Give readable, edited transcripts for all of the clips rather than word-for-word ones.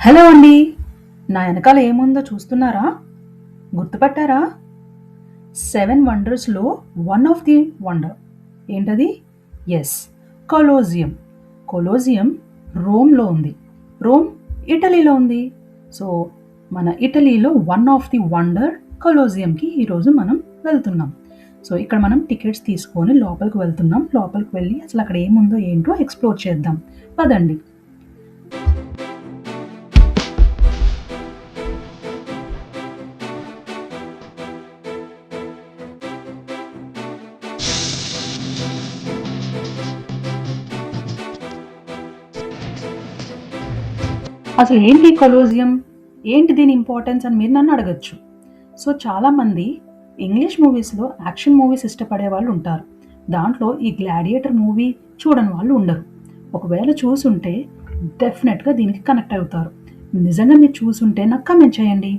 Hello అండి. నా వెనకాల ఏముందో చూస్తున్నారా? గుర్తుపట్టారా? 7 వండర్స్‌లో వన్ ఆఫ్ ది వండర్. ఏంటది? యెస్, కొలోజియం. కొలోజియం రోమ్‌లో ఉంది. రోమ్ ఇటలీలో ఉంది. సో, మన ఇటలీలో వన్ ఆఫ్ ది వండర్ కొలోజియంకి ఈరోజు మనం వెళ్తున్నాం. సో, ఇక్కడ మనం టికెట్స్ తీసుకొని లోపలికి వెళ్తున్నాం. లోపలికి వెళ్ళి అసలు అక్కడ ఏముందో ఏంటో ఎక్స్‌ప్లోర్ చేద్దాం. పదండి. అసలు ఏంటి కొలోజియం? ఏంటి దీని ఇంపార్టెన్స్ అని మీరు నన్ను అడగచ్చు. సో చాలామంది ఇంగ్లీష్ మూవీస్లో యాక్షన్ మూవీస్ ఇష్టపడే వాళ్ళు ఉంటారు. దాంట్లో ఈ గ్లాడియేటర్ మూవీ చూడని వాళ్ళు ఉండరు. ఒకవేళ చూసుంటే డెఫినెట్గా దీనికి కనెక్ట్ అవుతారు. నిజంగా మీరు చూసుంటే నాకు కమెంట్ చేయండి.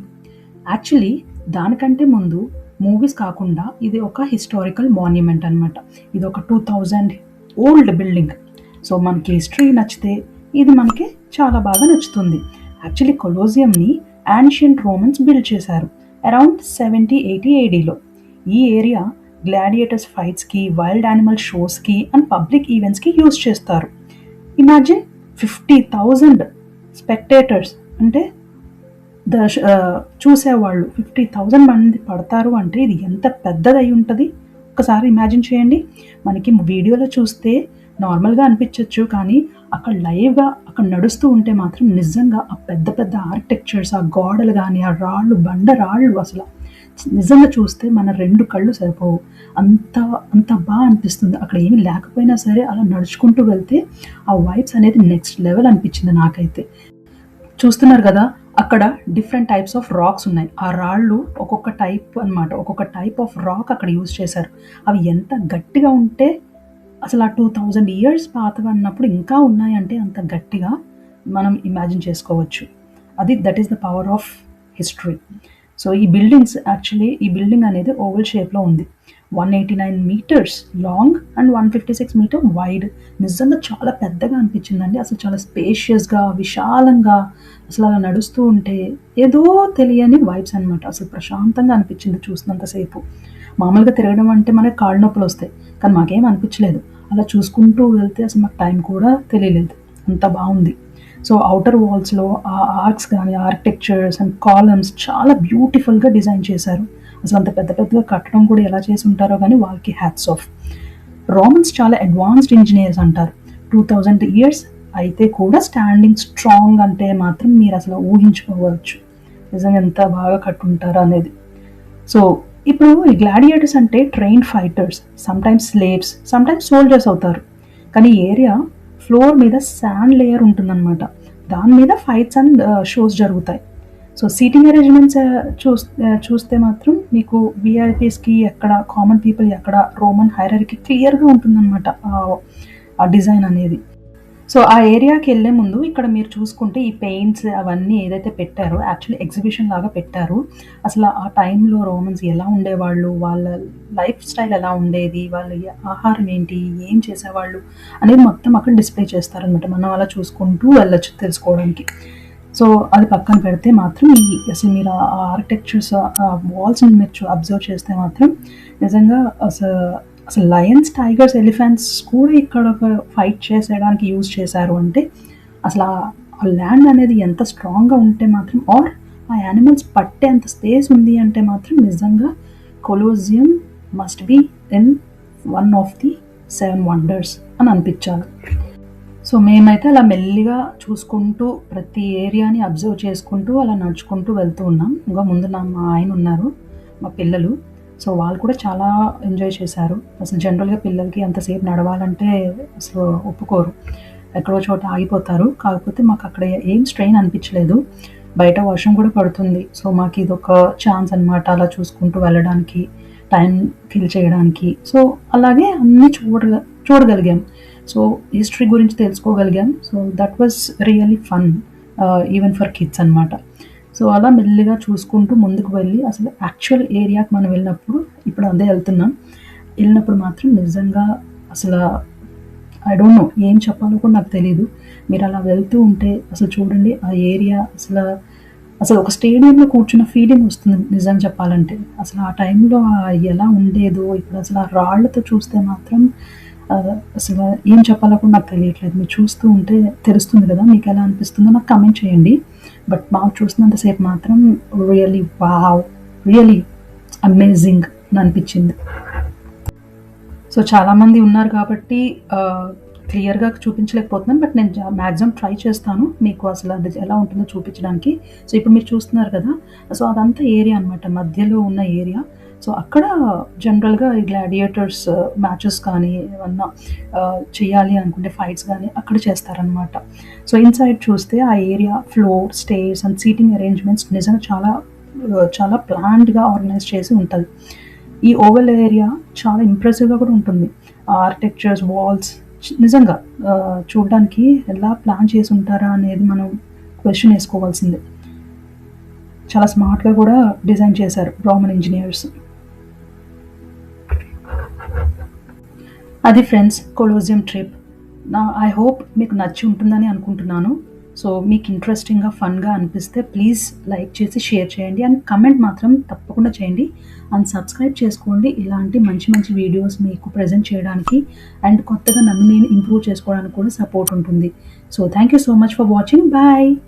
యాక్చువల్లీ దానికంటే ముందు మూవీస్ కాకుండా ఇది ఒక హిస్టారికల్ మాన్యుమెంట్ అనమాట. ఇది ఒక 2000 ఓల్డ్ బిల్డింగ్. సో మనకి హిస్టరీ నచ్చితే ఇది మనకి చాలా బాగా నచ్చుతుంది. యాక్చువల్లీ కొలోజియంని యాన్షియంట్ రోమన్స్ బిల్డ్ చేశారు అరౌండ్ 70-80 ఏడీలో. ఈ ఏరియా గ్లాడియేటర్స్ ఫైట్స్కి, వైల్డ్ యానిమల్ షోస్కి అండ్ పబ్లిక్ ఈవెంట్స్కి యూజ్ చేస్తారు. ఇమాజిన్ 50,000 స్పెక్టేటర్స్ అంటే చూసేవాళ్ళు 50,000 మంది పడతారు అంటే ఇది ఎంత పెద్దదై ఉంటుంది ఒకసారి ఇమాజిన్ చేయండి. మనకి వీడియోలో చూస్తే నార్మల్గా అనిపించవచ్చు, కానీ అక్కడ లైవ్గా అక్కడ నడుస్తూ ఉంటే మాత్రం నిజంగా ఆ పెద్ద పెద్ద ఆర్కిటెక్చర్స్, ఆ గోడలు కానీ, ఆ రాళ్ళు, బండ రాళ్ళు అసలు నిజంగా చూస్తే మన 2 కళ్ళు సరిపోవు. అంత అంత బాగా అనిపిస్తుంది. అక్కడ ఏమీ లేకపోయినా సరే అలా నడుచుకుంటూ వెళ్తే ఆ వైబ్స్ అనేది నెక్స్ట్ లెవెల్ అనిపించింది నాకైతే. చూస్తున్నారు కదా, అక్కడ డిఫరెంట్ టైప్స్ ఆఫ్ రాక్స్ ఉన్నాయి. ఆ రాళ్ళు ఒక్కొక్క టైప్ అనమాట. ఒక్కొక్క టైప్ ఆఫ్ రాక్ అక్కడ యూజ్ చేశారు. అవి ఎంత గట్టిగా ఉంటే అసలు ఆ 2000 ఇయర్స్ పాతవి అన్నప్పుడు ఇంకా ఉన్నాయంటే అంత గట్టిగా మనం ఇమాజిన్ చేసుకోవచ్చు. That is the power of history. So ఈ బిల్డింగ్ అనేది ఓవల్ షేప్లో ఉంది. 189 metres long and 156 metre wide. నిజంగా చాలా పెద్దగా అనిపించిందండి. అసలు చాలా స్పేషియస్గా, విశాలంగా అసలు అలా నడుస్తూ ఉంటే ఏదో తెలియని వైబ్స్ అనమాట. అసలు ప్రశాంతంగా అనిపించింది చూసినంతసేపు. మామూలుగా తిరగడం అంటే మనకి కాళ్ళ నొప్పులు వస్తాయి, కానీ మాకేం అనిపించలేదు. అలా చూసుకుంటూ వెళ్తే అసలు మాకు టైం కూడా తెలియలేదు, అంత బాగుంది. సో అవుటర్ వాల్స్లో ఆ ఆర్క్స్ కానీ, ఆర్కిటెక్చర్స్ అండ్ కాలమ్స్ చాలా బ్యూటిఫుల్గా డిజైన్ చేశారు. అసలు అంత పెద్ద పెద్దగా కట్టడం కూడా ఎలా చేసి ఉంటారో కానీ వాళ్ళకి హ్యాట్స్ ఆఫ్. రోమన్స్ చాలా అడ్వాన్స్డ్ ఇంజనీర్స్ అంటారు. 2000 ఇయర్స్ అయితే కూడా స్టాండింగ్ స్ట్రాంగ్ అంటే మాత్రం మీరు అసలు ఊహించుకోవచ్చు నిజంగా ఎంత బాగా కట్టుంటారు అనేది. సో ఇప్పుడు ఈ గ్లాడియేటర్స్ అంటే trained fighters, sometimes slaves, sometimes soldiers అవుతారు. కానీ ఈ ఏరియా ఫ్లోర్ మీద శాండ్ లేయర్ ఉంటుందన్నమాట. దాని మీద ఫైట్స్ అండ్ షోస్ జరుగుతాయి. సో సీటింగ్ అరేంజ్మెంట్స్ చూస్తే మాత్రం మీకు విఐపీస్కి ఎక్కడ, కామన్ పీపుల్ ఎక్కడ, రోమన్ హైరార్కీ క్లియర్గా ఉంటుందన్నమాట ఆ డిజైన్ అనేది. సో ఆ ఏరియాకి వెళ్ళే ముందు ఇక్కడ మీరు చూసుకుంటే ఈ పెయింట్స్ అవన్నీ ఏదైతే పెట్టారో యాక్చువల్లీ ఎగ్జిబిషన్ లాగా పెట్టారు. అసలు ఆ టైంలో రోమన్స్ ఎలా ఉండేవాళ్ళు, వాళ్ళ లైఫ్ స్టైల్ ఎలా ఉండేది, వాళ్ళ ఆహారం ఏంటి, ఏం చేసేవాళ్ళు అనేది మొత్తం అక్కడ డిస్ప్లే చేస్తారనమాట. మనం అలా చూసుకుంటూ వెళ్ళొచ్చు తెలుసుకోవడానికి. సో అది పక్కన పెడితే మాత్రం అసలు మీరు ఆ ఆర్కిటెక్చర్స్, ఆ వాల్స్ని మీరు అబ్జర్వ్ చేస్తే మాత్రం నిజంగా అసలు లయన్స్, టైగర్స్, ఎలిఫెంట్స్ కూడా ఇక్కడ ఒక ఫైట్ చేసేయడానికి యూజ్ చేశారు అంటే అసలు ఆ ల్యాండ్ అనేది ఎంత స్ట్రాంగ్గా ఉంటే మాత్రం, ఆర్ ఆ యానిమల్స్ పట్టే అంత స్పేస్ ఉంది అంటే మాత్రం నిజంగా colosseum must be in one of the 7 wonders అని అనిపించాలి. సో మేమైతే అలా మెల్లిగా చూసుకుంటూ ప్రతి ఏరియాని అబ్జర్వ్ చేసుకుంటూ అలా నడుచుకుంటూ వెళ్తూ ఉన్నాం. ఇంకా ముందు మా ఆయన ఉన్నారు, మా పిల్లలు. సో వాళ్ళు కూడా చాలా ఎంజాయ్ చేశారు. అసలు జనరల్గా పిల్లలకి అంతసేపు నడవాలంటే అసలు ఒప్పుకోరు, ఎక్కడో చోట ఆగిపోతారు. కాకపోతే మాకు అక్కడ ఏం స్ట్రెయిన్ అనిపించలేదు. బయట వర్షం కూడా పడుతుంది. సో మాకు ఇది ఒక ఛాన్స్ అనమాట అలా చూసుకుంటూ వెళ్ళడానికి, టైం ఫిల్ చేయడానికి. సో అలాగే అన్నీ చూడగలిగాం. సో హిస్టరీ గురించి తెలుసుకోగలిగాం. So that was really fun even for kids అనమాట. సో అలా మెల్లిగా చూసుకుంటూ ముందుకు వెళ్ళి అసలు యాక్చువల్ ఏరియాకి మనం వెళ్ళినప్పుడు, ఇప్పుడు అదే వెళ్ళినప్పుడు మాత్రం నిజంగా అసలు ఐ డోంట్ నో ఏం చెప్పాలో కూడా నాకు తెలీదు. మీరు అలా వెళ్తూ ఉంటే అసలు చూడండి ఆ ఏరియా అసలు ఒక స్టేడియంలో కూర్చున్న ఫీలింగ్ వస్తుంది నిజం చెప్పాలంటే. అసలు ఆ టైంలో ఎలా ఉండేదో ఇప్పుడు అసలు ఆ రాళ్ళతో చూస్తే మాత్రం అసలు ఏం చెప్పాలో కూడా నాకు తెలియట్లేదు. మీరు చూస్తూ ఉంటే తెలుస్తుంది కదా మీకు ఎలా అనిపిస్తుందో నాకు కమెంట్ చేయండి. బట్ మాకు చూసినంతసేపు మాత్రం రియల్లీ వావ్, రియల్లీ అమేజింగ్ అని అనిపించింది. సో చాలామంది ఉన్నారు కాబట్టి క్లియర్గా చూపించలేకపోతున్నాను. బట్ నేను మ్యాక్సిమం ట్రై చేస్తాను మీకు అసలు అది ఎలా ఉంటుందో చూపించడానికి. సో ఇప్పుడు మీరు చూస్తున్నారు కదా, సో అదంతా ఏరియా అనమాట, మధ్యలో ఉన్న ఏరియా. సో అక్కడ జనరల్గా ఈ గ్లాడియేటర్స్ మ్యాచెస్ కానీ ఏమన్నా చేయాలి అనుకుంటే ఫైట్స్ కానీ అక్కడ చేస్తారనమాట. సో ఇన్సైడ్ చూస్తే ఆ area floor, stairs and seating arrangements నిజంగా చాలా ప్లాన్డ్గా ఆర్గనైజ్ చేసి ఉంటుంది. ఈ ఓవెల్ ఏరియా చాలా ఇంప్రెసివ్గా కూడా ఉంటుంది. ఆర్కిటెక్చర్స్, వాల్స్ నిజంగా చూడడానికి ఎలా ప్లాన్ చేసి ఉంటారా అనేది మనం క్వశ్చన్ వేసుకోవాల్సిందే. చాలా స్మార్ట్గా కూడా డిజైన్ చేశారు రోమన్ ఇంజనీర్స్. అది ఫ్రెండ్స్ కొలోజియం ట్రిప్. ఐ హోప్ మీకు నచ్చి ఉంటుందని అనుకుంటున్నాను. సో మీకు ఇంట్రెస్టింగ్గా ఫన్గా అనిపిస్తే ప్లీజ్ లైక్ చేసి షేర్ చేయండి అండ్ కమెంట్ మాత్రం తప్పకుండా చేయండి అండ్ సబ్స్క్రైబ్ చేసుకోండి. ఇలాంటి మంచి మంచి వీడియోస్ మీకు ప్రజెంట్ చేయడానికి అండ్ కొత్తగా నన్ను నేను ఇంప్రూవ్ చేసుకోవడానికి కూడా సపోర్ట్ ఉంటుంది. So thank you so much for watching. Bye.